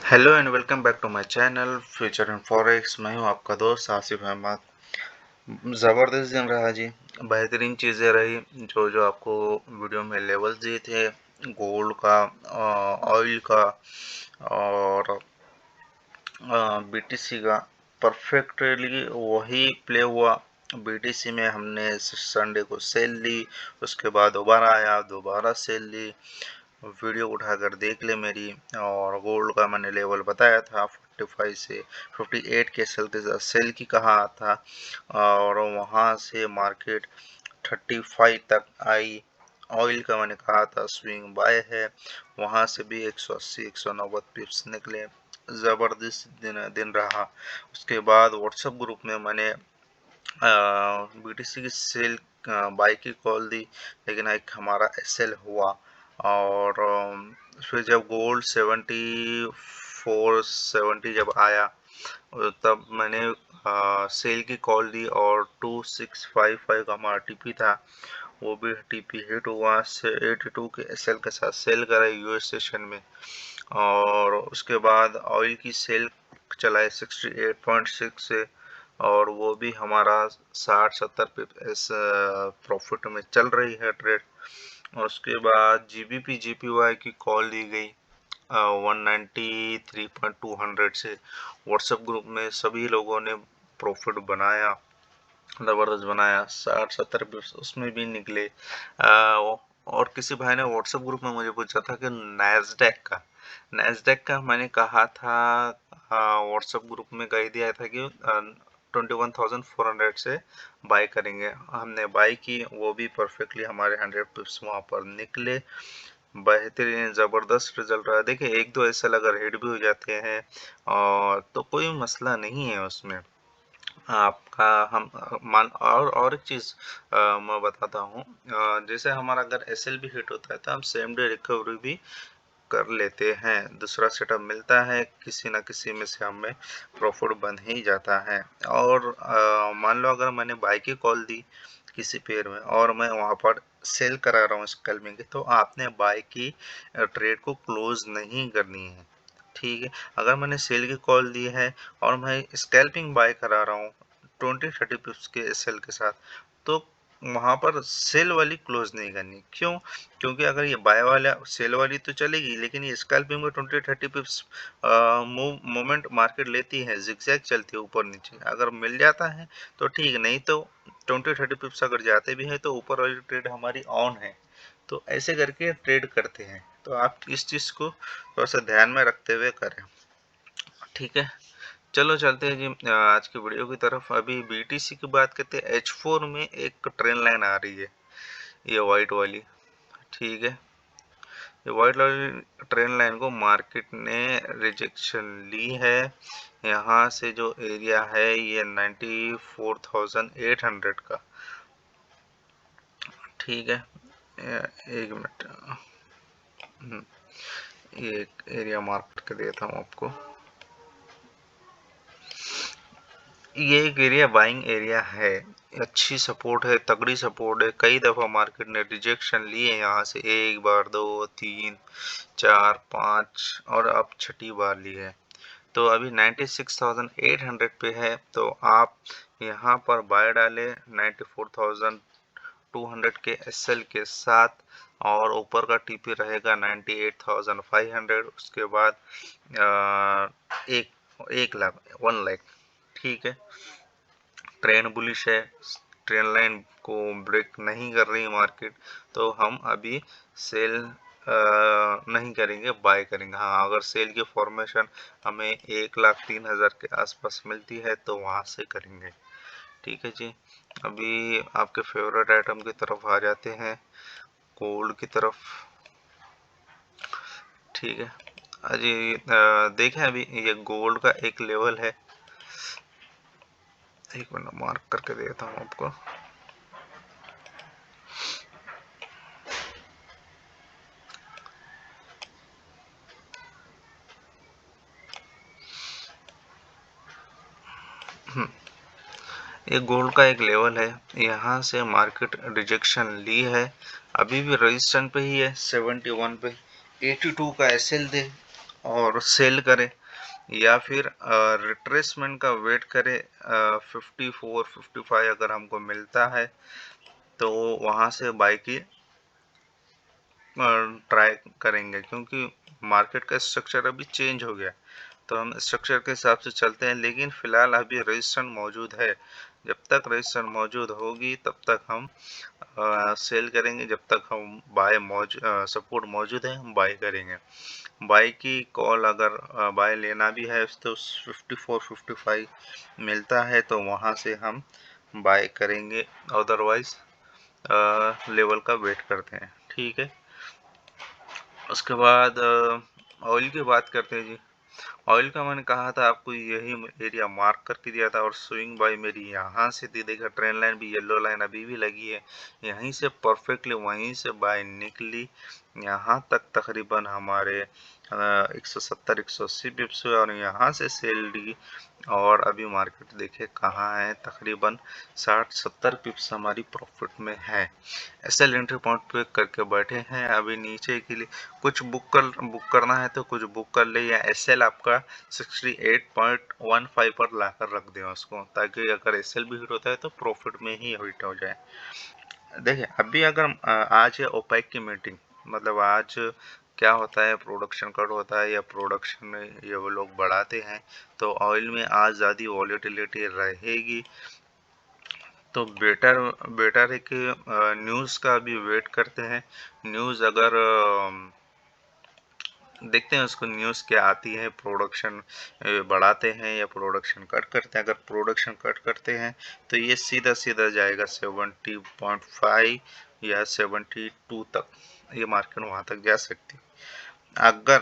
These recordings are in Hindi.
Hello and welcome back to my channel future in forex. मैं हूं आपका दोस्त आसिफ अहमद। ज़बरदस्त दिन रहा जी। बेहतरीन चीज़ें रही। जो जो आपको वीडियो में लेवल्स दिए थे, गोल्ड का, ऑयल का और बीटीसी का, परफेक्टली वही प्ले हुआ। बीटीसी में हमने संडे को सेल ली, उसके बाद दोबारा आया, दोबारा सेल ली। वीडियो उठाकर देख ले मेरी। और गोल्ड का मैंने लेवल बताया था 45 से 58 के सेल के साथ सेल की कहा था, और वहाँ से मार्केट 35 तक आई। ऑयल का मैंने कहा था स्विंग बाय है, वहाँ से भी 180 190 पिप्स निकले। ज़बरदस्त दिन रहा। उसके बाद व्हाट्सएप ग्रुप में मैंने बीटीसी की सेल बाई की कॉल दी, लेकिन एक हमारा एसएल हुआ। और फिर जब गोल्ड 74 70 जब आया, तब मैंने सेल की कॉल दी, और 2655 का हमारा टीपी था, वो भी टीपी हिट हुआ से 82 के एसएल के साथ सेल करा यूएस सेशन में। और उसके बाद ऑयल की सेल चलाए 68.6 से, और वो भी हमारा 60-70 पिप्स प्रॉफिट में चल रही है ट्रेड। और उसके बाद जीबीपी जीपीवाई की कॉल दी गई 193.200 से। व्हाट्सएप ग्रुप में सभी लोगों ने प्रॉफिट बनाया, ज़बरदस्त बनाया। 60-70 पिप्स उसमें भी निकले। और किसी भाई ने व्हाट्सएप ग्रुप में मुझे पूछा था कि नैस्डैक का मैंने कहा था, व्हाट्सएप ग्रुप में कह दिया था कि 21,400 से बाई करेंगे। हमने बाई की, वो भी परफेक्टली हमारे 100 पिप्स वहाँ पर निकले। बेहतरीन ज़बरदस्त रिजल्ट रहा। देखिए, एक दो ऐसा अगर हिट भी हो जाते हैं और तो कोई मसला नहीं है उसमें आपका। हम मान और एक चीज़ मैं बताता हूँ। जैसे हमारा अगर एसएल भी हिट होता है तो हम सेम डे रिकवरी भी कर लेते हैं। दूसरा सेटअप मिलता है, किसी ना किसी में से हमें प्रॉफिट बन ही जाता है। और मान लो अगर मैंने बाई की कॉल दी किसी पेयर में और मैं वहाँ पर सेल करा रहा हूँ स्कैल्पिंग की, तो आपने बाई की ट्रेड को क्लोज नहीं करनी है। ठीक है, अगर मैंने सेल की कॉल दी है और मैं स्कैल्पिंग बाय करा रहा हूँ 20-30 पिप्स के सेल के साथ, तो वहाँ पर सेल वाली क्लोज नहीं करनी। क्यों? क्योंकि अगर ये बाय वाला सेल वाली तो चलेगी, लेकिन ये स्कैल्पिंग में 20-30 पिप्स मोमेंट मार्केट लेती है, जिगजैग चलती है ऊपर नीचे। अगर मिल जाता है तो ठीक, नहीं तो 20-30 पिप्स अगर जाते भी हैं तो ऊपर वाली ट्रेड हमारी ऑन है। तो ऐसे करके ट्रेड करते हैं। तो आप इस चीज़ को थोड़ा सा ध्यान में रखते हुए करें। ठीक है, चलो चलते हैं जी आज की वीडियो की तरफ। अभी बीटीसी की बात करते हैं। H4 में एक ट्रेन लाइन आ रही है, ये वाइट वाली। ठीक है, ये वाइट वाली ट्रेन लाइन को मार्केट ने रिजेक्शन ली है। यहाँ से जो एरिया है ये 94,800 का। ठीक है, एक मिनट, ये एक एरिया मार्क करके देता हूँ आपको। ये एक एरिया बाइंग एरिया है, अच्छी सपोर्ट है, तगड़ी सपोर्ट है। कई दफ़ा मार्केट ने रिजेक्शन लिए यहाँ से, एक बार, दो, तीन, चार, पाँच, और अब छठी बार ली है। तो अभी 96,800 पे है, तो आप यहाँ पर बाय डालें 94,200 के एसएल के साथ, और ऊपर का टीपी रहेगा 98,500। उसके बाद एक 1 लाख 1 लाख। ठीक है, ट्रेन बुलिश है, ट्रेन लाइन को ब्रेक नहीं कर रही मार्केट, तो हम अभी सेल नहीं करेंगे, बाय करेंगे। हाँ, अगर सेल की फॉर्मेशन हमें 1,03,000 के आसपास मिलती है तो वहाँ से करेंगे। ठीक है जी, अभी आपके फेवरेट आइटम की तरफ आ जाते हैं, गोल्ड की तरफ। ठीक है, अजी देखें, अभी ये गोल्ड का एक लेवल है, एक मिनट मार्क करके देता हूँ आपको। ये गोल्ड का एक लेवल है, यहाँ से मार्केट रिजेक्शन ली है, अभी भी रेजिस्टेंस पे ही है 71 पे। 82 का एसएल दे, और सेल करे, या फिर रिट्रेसमेंट का वेट करे। 54 55 अगर हमको मिलता है तो वहाँ से बाई की ट्राई करेंगे, क्योंकि मार्केट का स्ट्रक्चर अभी चेंज हो गया, तो हम स्ट्रक्चर के हिसाब से चलते हैं। लेकिन फिलहाल अभी रजिस्ट्रेशन मौजूद है, जब तक रजिस्ट्रेशन मौजूद होगी तब तक हम सेल करेंगे, जब तक हम सपोर्ट मौजूद है हम बाय करेंगे। बाय की कॉल अगर बाय लेना भी है तो 54 55 मिलता है तो वहाँ से हम बाय करेंगे, अदरवाइज लेवल का वेट करते हैं। ठीक है, उसके बाद ऑयल की बात करते हैं जी। ऑयल का मैंने कहा था आपको, यही एरिया मार्क करके दिया था, और स्विंग बाय मेरी यहाँ से थी। देखा ट्रेंड लाइन भी, येलो लाइन अभी भी लगी है, यहीं से परफेक्टली वहीं से बाय निकली यहाँ तक, तकरीबन हमारे 170 180 पिप्स हुए, और यहाँ से सेल डी। और अभी मार्केट देखे कहाँ है, तकरीबन 60-70 पिप्स हमारी प्रॉफिट में है। एसएल एंट्री पॉइंट पे करके बैठे हैं अभी नीचे के लिए। कुछ बुक करना है तो कुछ बुक कर ले, या एसएल आपका 68.15 पर लाकर रख दें उसको, ताकि अगर एसएल भी हिट होता है तो प्रॉफिट में ही हिट हो जाए। देखिए अभी अगर आज है ओपेक की मीटिंग, मतलब आज क्या होता है, प्रोडक्शन कट होता है या प्रोडक्शन ये वो लोग बढ़ाते हैं, तो ऑयल में आज ज़्यादा वॉलेटिलिटी रहेगी। तो बेटर है कि न्यूज़ का भी वेट करते हैं। न्यूज़ अगर देखते हैं उसको न्यूज़ क्या आती है, प्रोडक्शन बढ़ाते हैं या प्रोडक्शन कट करते हैं। अगर प्रोडक्शन कट करते हैं तो ये सीधा सीधा जाएगा 70.5 या 72 तक, ये मार्केट वहाँ तक जा सकती है। अगर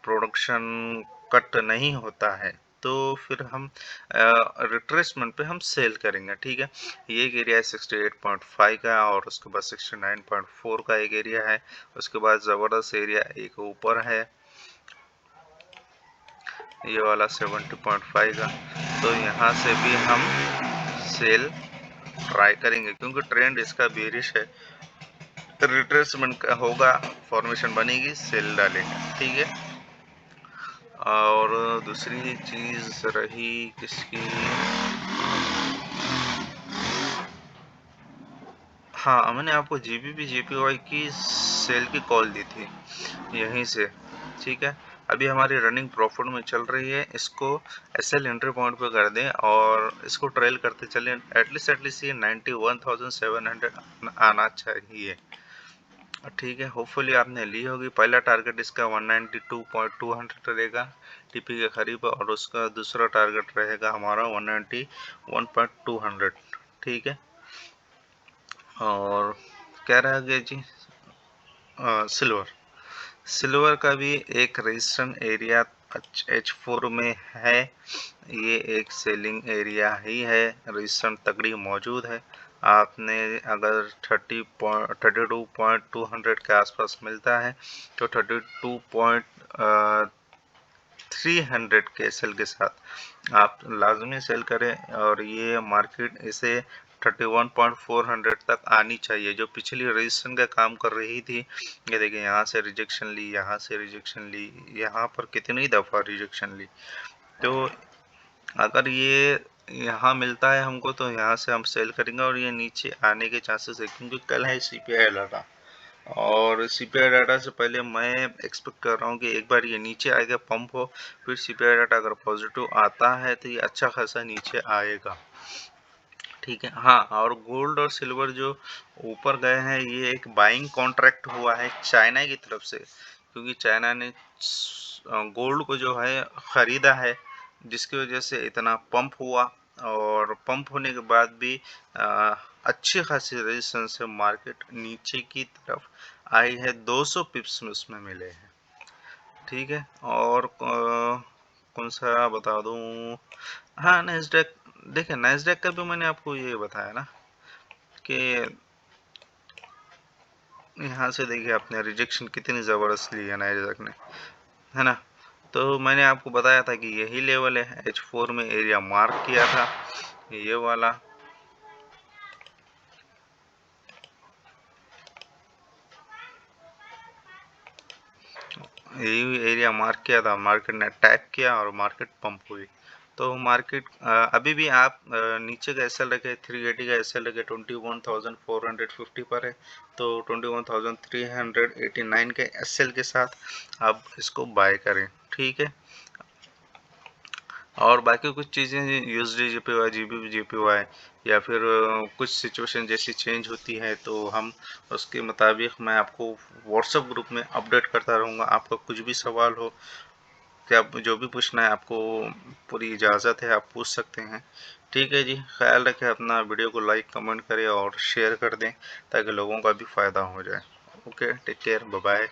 प्रोडक्शन कट नहीं होता है तो फिर हम रिट्रेसमेंट पे हम सेल करेंगे। ठीक है, ये एक एरिया है 68.5 का, और उसके बाद 69.4 का एक एरिया है। उसके बाद ज़बरदस्त एरिया एक ऊपर है, ये वाला 70.5 का, तो यहाँ से भी हम सेल ट्राई करेंगे, क्योंकि ट्रेंड इसका बेरिश है। रिट्रेसमेंट का होगा, फॉर्मेशन बनेगी, सेल डालेंगे। ठीक है, और दूसरी चीज़ रही किसकी, हाँ मैंने आपको जीपीवाई की सेल की कॉल दी थी यहीं से। ठीक है, अभी हमारी रनिंग प्रॉफिट में चल रही है, इसको एसएल एंट्री पॉइंट पे कर दें और इसको ट्रेल करते चलें। एटलीस्ट ये 91,700 आना चाहिए। ठीक है, होपफुली आपने ली होगी। पहला टारगेट इसका 192.200 रहेगा टीपी के करीब, और उसका दूसरा टारगेट रहेगा हमारा 191.200। ठीक है, और क्या रह गया जी, सिल्वर का भी एक रजिस्ट्रेशन एरिया H4 में है, ये एक सेलिंग एरिया ही है, रजिस्ट्रेशन तगड़ी मौजूद है। आपने अगर 32.200 के आसपास मिलता है तो 32.300 के सेल के साथ आप लाजमी सेल करें, और ये मार्केट इसे 31.400 तक आनी चाहिए, जो पिछली रजिस्ट्रेशन का काम कर रही थी। ये देखिए यहाँ से रिजेक्शन ली, यहाँ से रिजेक्शन ली, यहाँ पर कितनी दफ़ा रिजेक्शन ली। तो अगर ये यहाँ मिलता है हमको तो यहाँ से हम सेल करेंगे, और ये नीचे आने के चांसेस है, क्योंकि कल है सीपीआई डाटा, और सीपीआई डाटा से पहले मैं एक्सपेक्ट कर रहा हूँ कि एक बार ये नीचे आएगा, पंप हो, फिर सीपीआई डाटा अगर पॉजिटिव आता है तो ये अच्छा खासा नीचे आएगा। ठीक है, हाँ, और गोल्ड और सिल्वर जो ऊपर गए हैं, ये एक बाइंग कॉन्ट्रैक्ट हुआ है चाइना की तरफ से, क्योंकि चाइना ने गोल्ड को जो है ख़रीदा है, जिसकी वजह से इतना पंप हुआ, और पंप होने के बाद भी अच्छी खासी रेजिस्टेंस से मार्केट नीचे की तरफ आई है, 200 पिप्स में उसमें मिले हैं। ठीक है, और कौन सा बता दूं, हाँ नैस्डैक। देखिए नैस्डैक का भी मैंने आपको ये बताया ना कि यहाँ से देखिए आपने रिजेक्शन कितनी ज़बरदस्त ली है नैस्डैक ने, है ना। तो मैंने आपको बताया था कि यही लेवल है, H4 में एरिया मार्क किया था, ये वाला। यही एरिया मार्क किया था, मार्केट ने अटैक किया और मार्केट पंप हुई। तो मार्केट अभी भी आप नीचे का एसएल रखे, 380 का एसएल रखे 21,450 पर है, तो 21,389 के एसएल के साथ आप इसको बाय करें, ठीक है। और बाकी कुछ चीज़ें यूएसडी जीपीवाई, जीबी जीपीवाई या फिर कुछ सिचुएशन जैसी चेंज होती है तो हम उसके मुताबिक मैं आपको व्हाट्सएप ग्रुप में अपडेट करता रहूँगा। आपका कुछ भी सवाल हो, क्या जो भी पूछना है आपको पूरी इजाज़त है, आप पूछ सकते हैं, ठीक है जी। ख्याल रखें अपना, वीडियो को लाइक कमेंट करें और शेयर कर दें ताकि लोगों का भी फ़ायदा हो जाए। Okay, take care, bye bye.